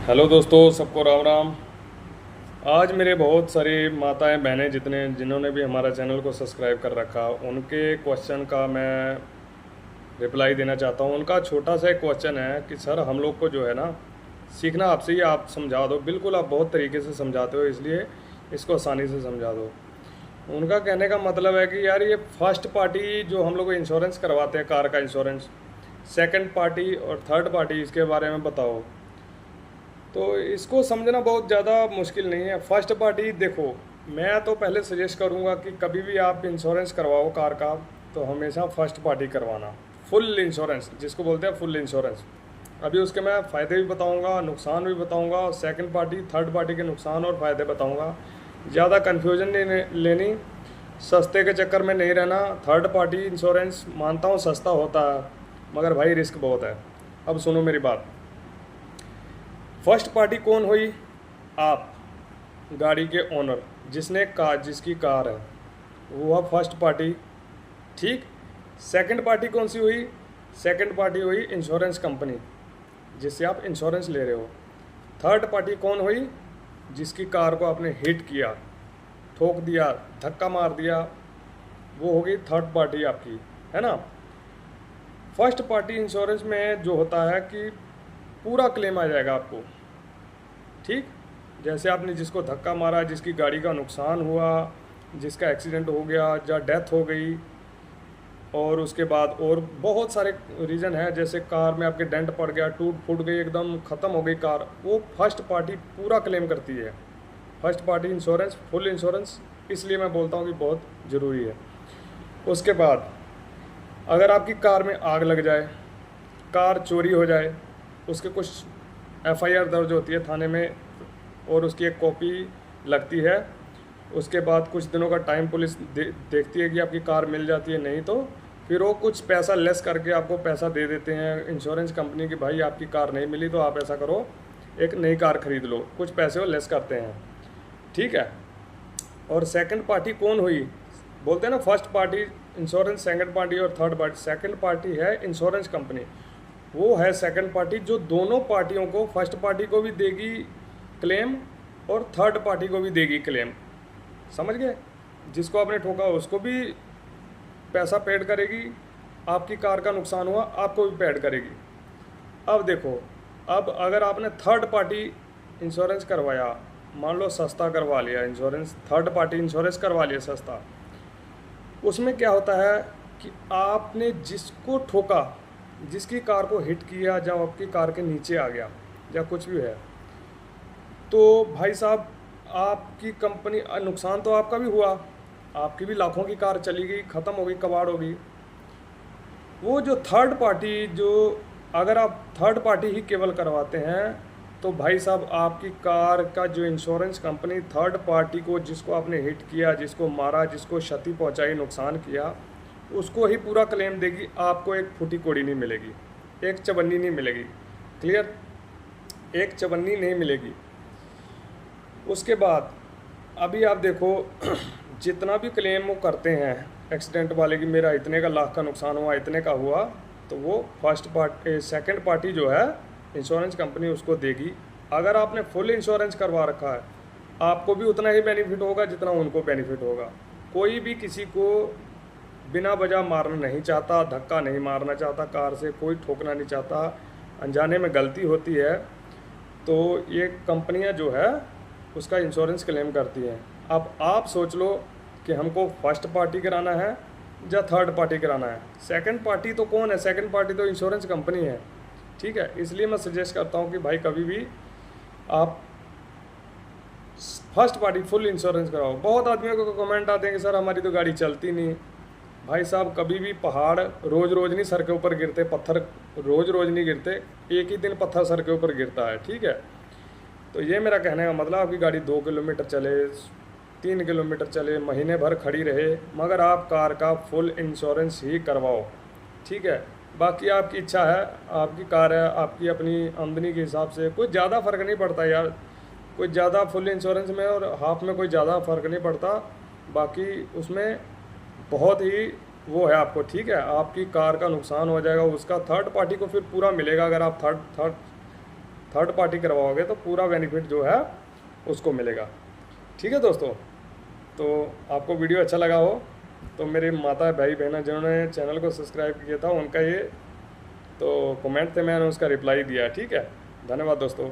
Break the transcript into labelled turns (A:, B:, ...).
A: Hello दोस्तों, सबको राम राम। आज मेरे बहुत सारी माताएं बहनें जिन्होंने भी हमारा चैनल को सब्सक्राइब कर रखा, उनके क्वेश्चन का मैं रिप्लाई देना चाहता हूं। उनका छोटा सा एक क्वेश्चन है कि सर हम लोग को जो है ना, सीखना आपसे ही, आप समझा दो। बिल्कुल आप बहुत तरीके से समझाते हो, इसलिए इसको आसानी से समझा दो। उनका कहने का मतलब है कि यार ये फर्स्ट पार्टी जो हम लोग इंश्योरेंस करवाते हैं, कार का इंश्योरेंस, सेकंड पार्टी और थर्ड पार्टी, इसके बारे में बताओ। तो इसको समझना बहुत ज़्यादा मुश्किल नहीं है। फर्स्ट पार्टी देखो, मैं तो पहले सजेस्ट करूँगा कि कभी भी आप इंश्योरेंस करवाओ कार का, तो हमेशा फर्स्ट पार्टी करवाना, फुल इंश्योरेंस जिसको बोलते हैं, फुल इंश्योरेंस। अभी उसके मैं फ़ायदे भी बताऊंगा, नुकसान भी बताऊंगा, और सेकंड पार्टी थर्ड पार्टी के नुकसान और फ़ायदे बताऊंगा। ज़्यादा कन्फ्यूजन नहीं लेनी, सस्ते के चक्कर में नहीं रहना। थर्ड पार्टी इंश्योरेंस मानता हूँ सस्ता होता है, मगर भाई रिस्क बहुत है। अब सुनो मेरी बात। फर्स्ट पार्टी कौन हुई? आप, गाड़ी के ओनर, जिसकी कार है, वो हुआ फर्स्ट पार्टी। ठीक। सेकंड पार्टी कौन सी हुई? सेकंड पार्टी हुई इंश्योरेंस कंपनी, जिससे आप इंश्योरेंस ले रहे हो। थर्ड पार्टी कौन हुई? जिसकी कार को आपने हिट किया, ठोक दिया, धक्का मार दिया, वो होगी थर्ड पार्टी आपकी, है ना। फर्स्ट पार्टी इंश्योरेंस में जो होता है कि पूरा क्लेम आ जाएगा आपको। ठीक। जैसे आपने जिसको धक्का मारा, जिसकी गाड़ी का नुकसान हुआ, जिसका एक्सीडेंट हो गया, या डेथ हो गई, और उसके बाद और बहुत सारे रीज़न है, जैसे कार में आपके डेंट पड़ गया, टूट फूट गई, एकदम ख़त्म हो गई कार, वो फर्स्ट पार्टी पूरा क्लेम करती है। First party insurance, full insurance, इसलिए मैं बोलता हूँ कि बहुत ज़रूरी है। उसके बाद अगर आपकी कार में आग लग जाए, कार चोरी हो जाए, उसके कुछ एफआईआर दर्ज होती है थाने में, और उसकी एक कॉपी लगती है। उसके बाद कुछ दिनों का टाइम पुलिस देखती है कि आपकी कार मिल जाती है, नहीं तो फिर वो कुछ पैसा लेस करके आपको पैसा दे देते हैं इंश्योरेंस कंपनी की, भाई आपकी कार नहीं मिली तो आप ऐसा करो, एक नई कार खरीद लो, कुछ पैसे वो लेस करते हैं। ठीक है। और सेकंड पार्टी कौन हुई? बोलते हैं ना first party insurance, second party और थर्ड पार्टी। सेकंड पार्टी है इंश्योरेंस कंपनी, वो है सेकंड पार्टी जो दोनों पार्टियों को, फर्स्ट पार्टी को भी देगी क्लेम और थर्ड पार्टी को भी देगी क्लेम। समझ गए? जिसको आपने ठोका उसको भी पैसा पेड करेगी, आपकी कार का नुकसान हुआ आपको भी पेड करेगी। अब देखो, अब अगर आपने थर्ड पार्टी इंश्योरेंस करवाया, मान लो सस्ता करवा लिया इंश्योरेंस, थर्ड पार्टी इंश्योरेंस करवा लिया सस्ता, उसमें क्या होता है कि आपने जिसको ठोका, जिसकी कार को हिट किया, जब आपकी कार के नीचे आ गया या कुछ भी है, तो भाई साहब आपकी कंपनी, नुकसान तो आपका भी हुआ, आपकी भी लाखों की कार चली गई, ख़त्म हो गई, कबाड़ हो गई। वो जो थर्ड पार्टी, जो अगर आप थर्ड पार्टी ही केवल करवाते हैं, तो भाई साहब आपकी कार का जो इंश्योरेंस कंपनी थर्ड पार्टी को, जिसको आपने हिट किया, जिसको मारा, जिसको क्षति पहुंचाई, नुकसान किया, उसको ही पूरा क्लेम देगी। आपको एक फूटी कोड़ी नहीं मिलेगी, एक चवन्नी नहीं मिलेगी। क्लियर? एक चवन्नी नहीं मिलेगी। उसके बाद अभी आप देखो जितना भी क्लेम वो करते हैं एक्सीडेंट वाले की, मेरा इतने का लाख का नुकसान हुआ, इतने का हुआ, तो वो फर्स्ट पार्टी, सेकंड पार्टी जो है इंश्योरेंस कंपनी उसको देगी। अगर आपने फुल इंश्योरेंस करवा रखा है, आपको भी उतना ही बेनिफिट होगा जितना उनको बेनिफिट होगा। कोई भी किसी को बिना वजह मारना नहीं चाहता, धक्का नहीं मारना चाहता, कार से कोई ठोकना नहीं चाहता, अनजाने में गलती होती है तो ये कंपनियां जो है उसका इंश्योरेंस क्लेम करती हैं। अब आप सोच लो कि हमको फर्स्ट पार्टी कराना है या थर्ड पार्टी कराना है। सेकंड पार्टी तो कौन है? सेकंड पार्टी तो इंश्योरेंस कंपनी है। ठीक है। इसलिए मैं सजेस्ट करता हूँ कि भाई कभी भी आप फर्स्ट पार्टी फुल इंश्योरेंस कराओ। बहुत आदमियों को कमेंट आते हैं कि सर हमारी तो गाड़ी चलती नहीं। भाई साहब कभी भी पहाड़ रोज़ रोज़ नहीं सर के ऊपर गिरते, पत्थर रोज़ रोज़ नहीं गिरते, एक ही दिन पत्थर सर के ऊपर गिरता है। ठीक है। तो ये मेरा कहने का मतलब, आपकी गाड़ी 2 किलोमीटर चले, 3 किलोमीटर चले, महीने भर खड़ी रहे, मगर आप कार का फुल इंश्योरेंस ही करवाओ। ठीक है। बाकी आपकी इच्छा है, आपकी कार है, आपकी अपनी आमदनी के हिसाब से कोई ज़्यादा फ़र्क नहीं पड़ता यार, कोई ज़्यादा फुल इंश्योरेंस में और हाफ में कोई ज़्यादा फ़र्क नहीं पड़ता। बाकी उसमें बहुत ही वो है आपको। ठीक है। आपकी कार का नुकसान हो जाएगा, उसका थर्ड पार्टी को फिर पूरा मिलेगा। अगर आप थर्ड थर्ड पार्टी करवाओगे तो पूरा बेनिफिट जो है उसको मिलेगा। ठीक है दोस्तों, तो आपको वीडियो अच्छा लगा हो तो मेरे माता भाई बहन जिन्होंने चैनल को सब्सक्राइब किया था उनका ये तो कमेंट थे, मैंने उसका रिप्लाई दिया। ठीक है, धन्यवाद दोस्तों।